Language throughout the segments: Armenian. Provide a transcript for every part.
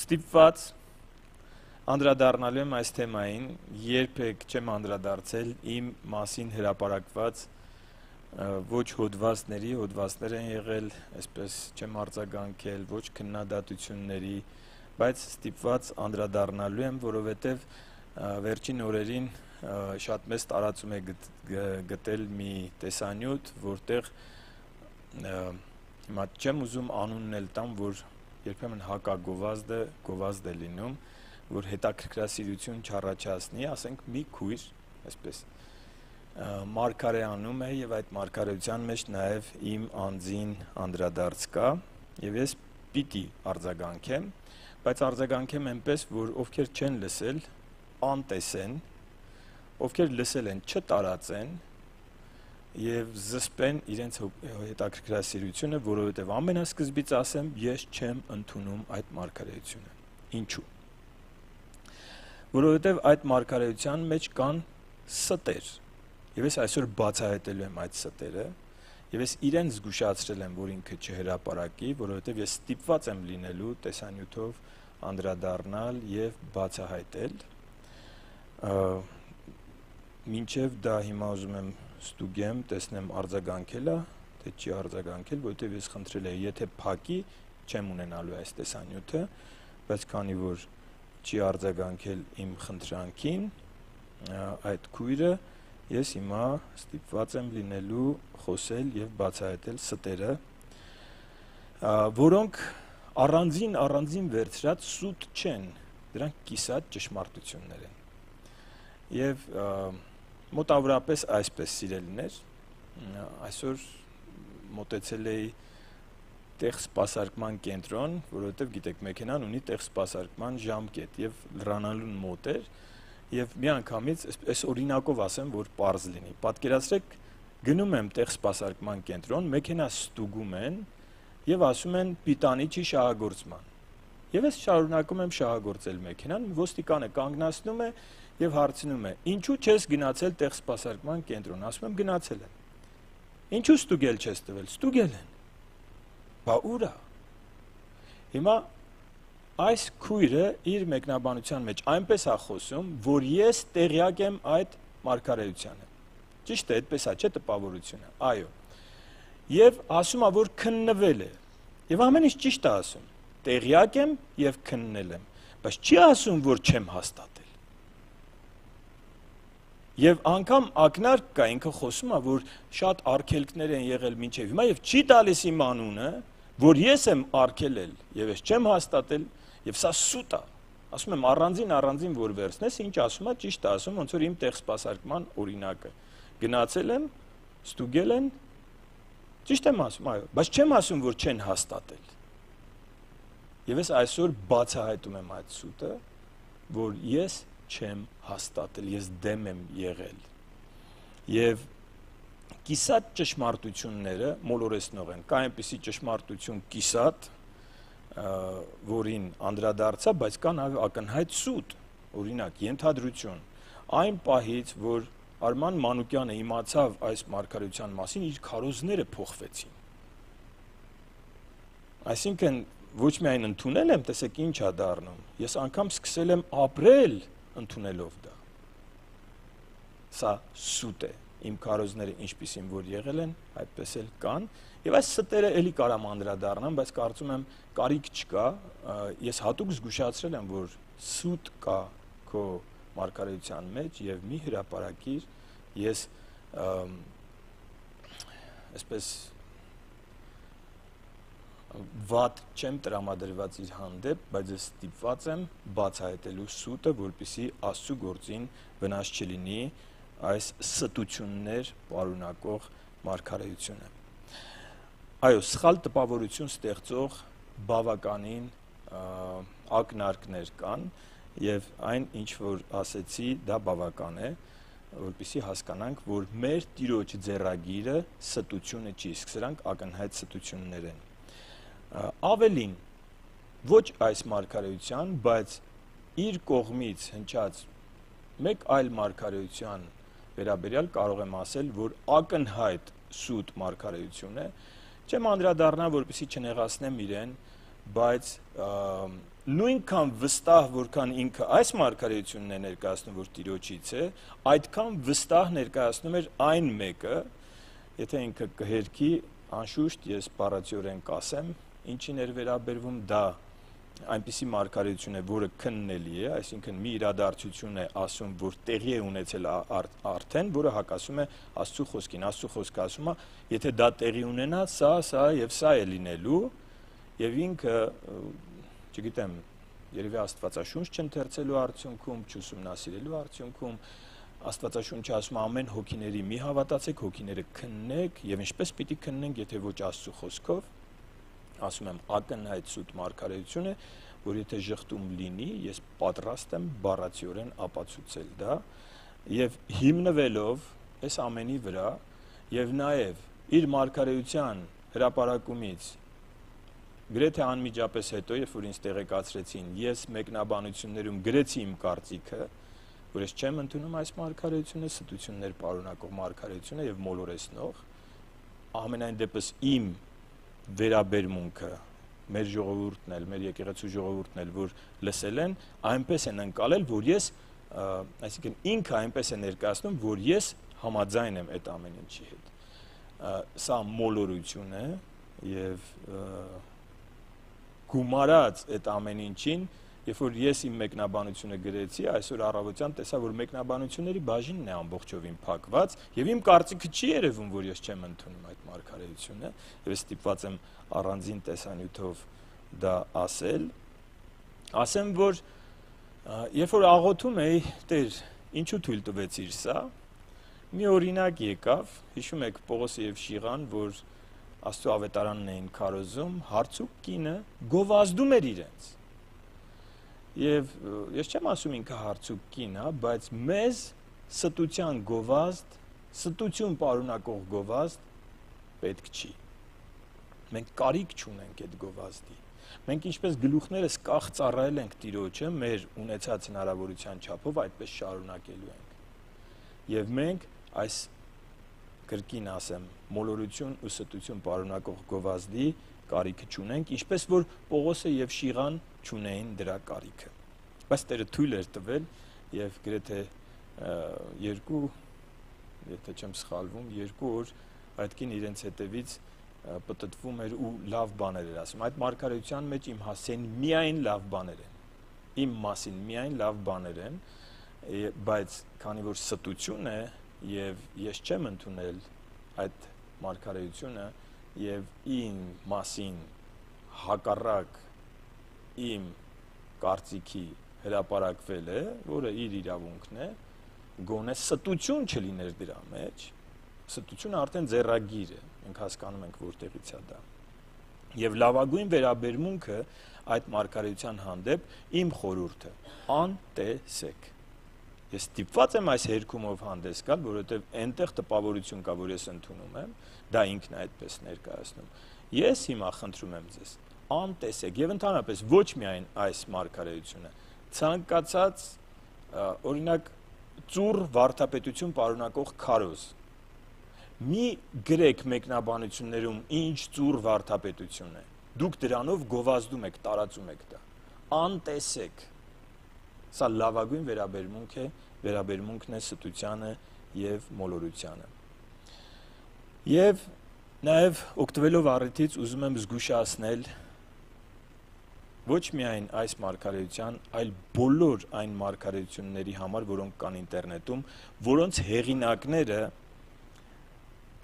Ստիպված անդրադառնալու եմ այս թեմային, երբեք չեմ անդրադարձել իմ մասին հրապարակված ոչ հոդվածներ են եղել, այսպես չեմ արձագանքել, ոչ քննադատությունների, բայց ստիպված անդրադառնալու եմ, որովհետև վերջին օրերին շատ մեծ տարածում է գտել մի տեսանյութ, որտեղ հիմա չեմ ուզում անունն էլ տամ, որ երբեմն հակագովազդը գովազդ է լինում, որ հետաքրքրասիրություն չառաջացնի, ասենք մի քույր, այսպես մարգարե անում է եւ այդ մարգարեության մեջ նաեւ իմ անձին անդրադարձ կա եւ ես պիտի արձագանքեմ, բայց արձագանքեմ այնպես, որ ովքեր չեն լսել, անտեսեն, ովքեր լսել են, չտարածեն եւ զսպեն իրենց հետաքրքրասիրությունը, որովհետեւ ամենասկզբից ասեմ, ես չեմ ընդունում այդ մարգարեությունը։ Ինչու՞։ Որովհետեւ այդ մարգարեության մեջ կան ստեր։ Եվ ես այսօր բացահայտելու եմ այդ ստերը, եւ ես իրեն զգուշացրել եմ, որ ինքը չհրապարակի, որովհետեւ ես ստիպված եմ լինելու տեսանյութով անդրադառնալ եւ բացահայտել։ Մինչեւ դա հիմա ուզում եմ ստուգեմ, տեսնեմ արձագանքել է, թե չի արձագանքել, որովհետեւ ես խնդրել եմ, եթե փակի, չեմ ունենալու այս տեսանյութը, բայց քանի որ չի արձագանքել իմ խնդրանքին, այդ քույրը, ես հիմա ստիպված եմ լինելու խոսել եւ բացահայտել ստերը, որոնք առանձին վերցրած սուտ չեն, դրանք կիսատ ճշմարտություններ են։ Եվ մոտավորապես այսպես սիրելիներ, այսօր մոտեցել էի տեղ սպասարկման կենտրոն, որովհետև գիտեք, մեքենան ունի տեղ սպասարկման ժամկետ եւ լրանալուն մոտ էր եւ միանգամից այս օրինակով ասեմ, որ պարզ լինի։ Պատկերացրեք, գնում եմ տեղ սպասարկման կենտրոն, մեքենա ստուգում են եւ ասում են պիտանի չի շահագործման։ Եվ ես շարունակում եմ շահագործել մեքենան, ոստիկանը կանգնացնում է եւ հարցնում է. «Ինչու չես գնացել տեղ սպասարկման կենտրոն»։ Ասում եմ գնացել եմ։ «Ինչու ստուգել չես տվել»։ Ստուգել են։ Բա ուր է։ Հիմա այս քույրը իր մեկնաբանության մեջ այնպես է խոսում, որ ես տեղյակ եմ այդ մարգարեությանը։ Ճիշտ է, այդպես է, չէ՞ տպավորությունը։ Այո։ Եվ ասում է, որ քննվել է։ Եվ ամեն ինչ ճիշտ է ասում։ Տեղյակ եմ եւ քննել եմ, բայց չի ասում, որ չեմ հաստատել։ Եվ անգամ ակնարկ կա, ինքը խոսում է, որ շատ արգելքներ են եղել մինչև հիմա եւ չի տալիս իմ անունը, որ ես եմ արգելել եւ ես չեմ հաստատել եւ սա սուտ է։ Ասում եմ առանձին որ վերցնես, ինչ ասում է, ճիշտ է ասում, ոնց որ իմ տեղ սպասարկման օրինակը։ Գնացել եմ, ստուգել են, ճիշտ եմ ասում, այո, բայց չեմ ասում, որ չեն հաստատել։ Եվ ես այսօր բացահայտում եմ այդ սուտը, որ ես չեմ հաստատել, ես դեմ եմ եղել։ Եվ կիսատ ճշմարտությունները մոլորեցնող են։ Կա այնպիսի ճշմարտություն կիսատ, որին անդրադարձա, բայց կա նաև ակնհայտ սուտ, օրինակ, ենթադրություն։ Այն պահից, որ Արման Մանուկյանը իմացավ այս մարգարեության մասին, իր քարոզները փոխվեցին։ Այսինքն ոչ միայն ընդունել եմ, տեսեք ինչ է դառնում, ես անգամ սկսել եմ ապրել ընդունելով դա։ Սա սուտ է, իմ քարոզները ինչպիսին որ եղել են, այդպես էլ կան, եւ այս ստերը էլի կարամ անդրադառնամ, բայց կարծում եմ կարիք չկա, ես հատուկ զգուշացրել եմ, որ սուտ կա քո մարգարեության մեջ եւ մի հրապարակիր, ես այսպես վատ չեմ տրամադրված իր հանդեպ, բայց ես ստիպված եմ բացահայտելու սուտը, որպեսզի Աստծո գործին վնաս չլինի այս ստություններ պարունակող մարգարեությունը։ Այո, սխալ տպավորություն ստեղծող բավականին ակնարկներ կան եւ այն ինչ որ ասեցի, դա բավական է, որպեսզի հասկանանք, որ մեր Տիրոջ ձեռագիրը ստությունը չի, իսկ սրանք ակնհայտ ստություններ են։ Ավելին, ոչ այս մարգարեության, բայց իր կողմից հնչած մեկ այլ մարգարեության վերաբերյալ կարող եմ ասել, որ ակնհայտ սուտ մարգարեություն է, չեմ անդրադառնա, որպեսզի չնեղացնեմ իրեն, բայց նույնքան վստահ, որքան ինքը այս մարգարեությունն է ներկայացնում, որ Տիրոջից է, այդքան վստահ ներկայացնում էր այն մեկը, եթե ինքը կհերքի, անշուշտ ես բառացիորեն կասեմ, ինչին էր վերաբերվում, դա այնպիսի մարգարեություն է, որը քննելի է, այսինքն մի իրադարձություն է ասում, որ տեղի է ունեցել արդեն, որը հակասում է Աստծո խոսքին։ Աստծո խոսքը ասում է, եթե դա տեղի ունենա, սա եւ սա է լինելու, եւ ինքը, չգիտեմ, երևի Աստվածաշունչ չընթերցելու արդյունքում, չուսումնասիրելու արդյունքում, Աստվածաշունչը ասում է ամեն հոգիների մի հավատացեք, հոգիները քննեք, եւ ինչպես պիտի քննենք, եթե ոչ Աստծո խոսքով, ասում եմ ակնհայտ սուտ մարգարեություն է, որ եթե ժխտում լինի, ես պատրաստ եմ բառացիորեն ապացուցել դա եւ հիմնվելով այս ամենի վրա եւ նաեւ իր մարգարեության հրապարակումից գրեթե անմիջապես հետո, երբ որ ինձ տեղեկացրեցին, ես մեկնաբանություններում գրեցի իմ կարծիքը, որ ես չեմ ընդունում այս մարգարեությունը, ստություններ պարունակող մարգարեությունը եւ մոլորեսնող, ամենայն դեպս իմ վերաբերմունքը մեր ժողովուրդն էլ, մեր եկեղեցու ժողովուրդն էլ, որ լսել են, այնպես են ընկալել, որ ես, այսինքն ինքը այնպես է ներկայացնում, որ ես համաձայն եմ այդ ամեն ինչի հետ։ Սա մոլորություն է եւ գումարած այդ ամեն ինչին, երբ որ ես իմ մեկնաբանությունը գրեցի, այսօր առավոտյան տեսա, որ մեկնաբանությունների բաժինն է ամբողջովին փակված, եւ իմ կարծիքը չի երևում, որ ես չեմ ընդունում այդ մարգարեությունը, եւ ես ստիպված եմ առանձին տեսանյութով դա ասել։ Ասեմ, որ երբ որ աղոթում էի, Տեր, ինչու թույլ տվեցիր սա, մի օրինակ եկավ, հիշում եք Պողոսը եւ Շիղան, որ Աստծո ավետարանն էին քարոզում, հարցուկ կինը գովազդում էր իրենց։ Եվ ես չեմ ասում ինքը հարցուկ կին, բայց մեզ ստության գովազդ, ստություն պարունակող գովազդ պետք չի։ Մենք կարիք չունենք այդ գովազդի։ Մենք ինչպես գլուխներս կախ ծառայել ենք Տիրոջը, մեր ունեցած հնարավորության չափով այդպես շարունակելու ենք։ Եվ մենք այս կրկին ասեմ, մոլորություն ու ստություն պարունակող գովազդի կարիքը չունենք, ինչպես որ Պողոսը եւ Շիղան չունեին դրա կարիքը։ Բայց Տերը թույլ էր տվել եւ գրեթե 2, եթե չեմ սխալվում, 2 օր այդ կին իրենց հետևից պտտվում էր ու լավ բաներ էր ասում։ Այդ մարգարեության մեջ իմ հասցեն միայն լավ բաներ են։ Իմ մասին միայն լավ բաներ են, բայց քանի որ ստություն է եւ ես չեմ ընդունել այդ մարգարեությունը եւ իմ մասին հակառակ իմ կարծիքի հրապարակվել է, որը իր իրավունքն է, գոնե ստություն չլիներ դրա մեջ, ստությունը արդեն ձեռագիր է, մենք հասկանում ենք որտեղից է դա։ Եվ լավագույն վերաբերմունքը այդ մարգարեության հանդեպ իմ խորհուրդը անտեսեք։ Ես ստիպված եմ այս հերքումով հանդես գալ, որովհետև այնտեղ տպավորություն կա, որ ես ընդունում եմ, դա ինքն է այդպես ներկայացնում։ Ես հիմա խնդրում եմ ձեզ, անտեսեք եւ ընդհանրապես ոչ միայն այս մարգարեությունը, ցանկացած օրինակ ծուռ վարդապետություն պարունակող քարոզ։ Մի գրեք մեկնաբանություններում ինչ ծուռ վարդապետություն է։ Դուք դրանով գովազդում եք, տարածում եք դա։ Անտեսեք։ Սա լավագույն վերաբերմունքն է ստությանը եւ մոլորությանը։ Եվ նաեւ օգտվելով առիթից ուզում եմ զգուշացնել ոչ միայն այս մարգարեության, այլ բոլոր այն մարգարեությունների համար, որոնք կան ինտերնետում, որոնց հեղինակները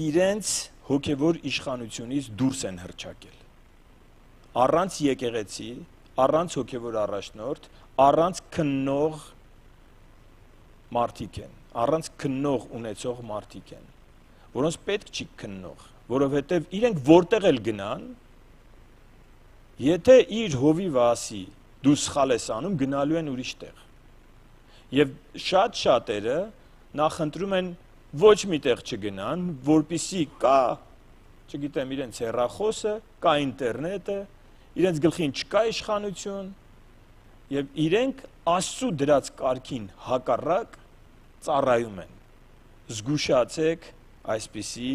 իրենց հոգևոր իշխանությունից դուրս են հռչակել։ Առանց եկեղեցի, առանց հոգևոր առաջնորդ, առանց քննող մարդիկ են, առանց քննող ունեցող մարդիկ են, որոնց պետք չի քննող, որովհետև իրենք որտեղ էլ գնան, եթե իր հովիվը ասի դու սխալ ես անում, գնալու են ուրիշ տեղ։ Եվ շատ շատերը նախընտրում են ոչ մի տեղ չգնան, որպիսի կա, չգիտեմ, իրենց հեռախոսը, կա ինտերնետը, իրենց գլխին չկա իշխանություն, եւ իրենք Աստծո դրած կարգին հակառակ ծառայում են։ Զգուշացեք այսպիսի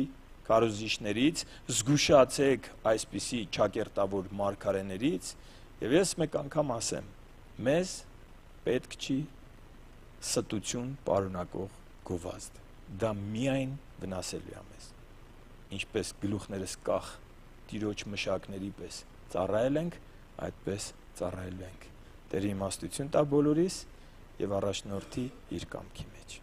կարոզիչներից, զգուշացեք այսպիսի ճակերտավոր մարգարեներից Եվ ես մեկ անգամ ասեմ, մեզ պետք չի ստություն պարունակող գովազդ, դա միայն վնասելու է մեզ, ինչպես գլուխներս կախ տիրոջ մշակների պես ծառայել ենք, այդպես ծառայելու ենք, Տերը իմաստություն տա բոլորիս և առաջնորդի իր կամքի մեջ։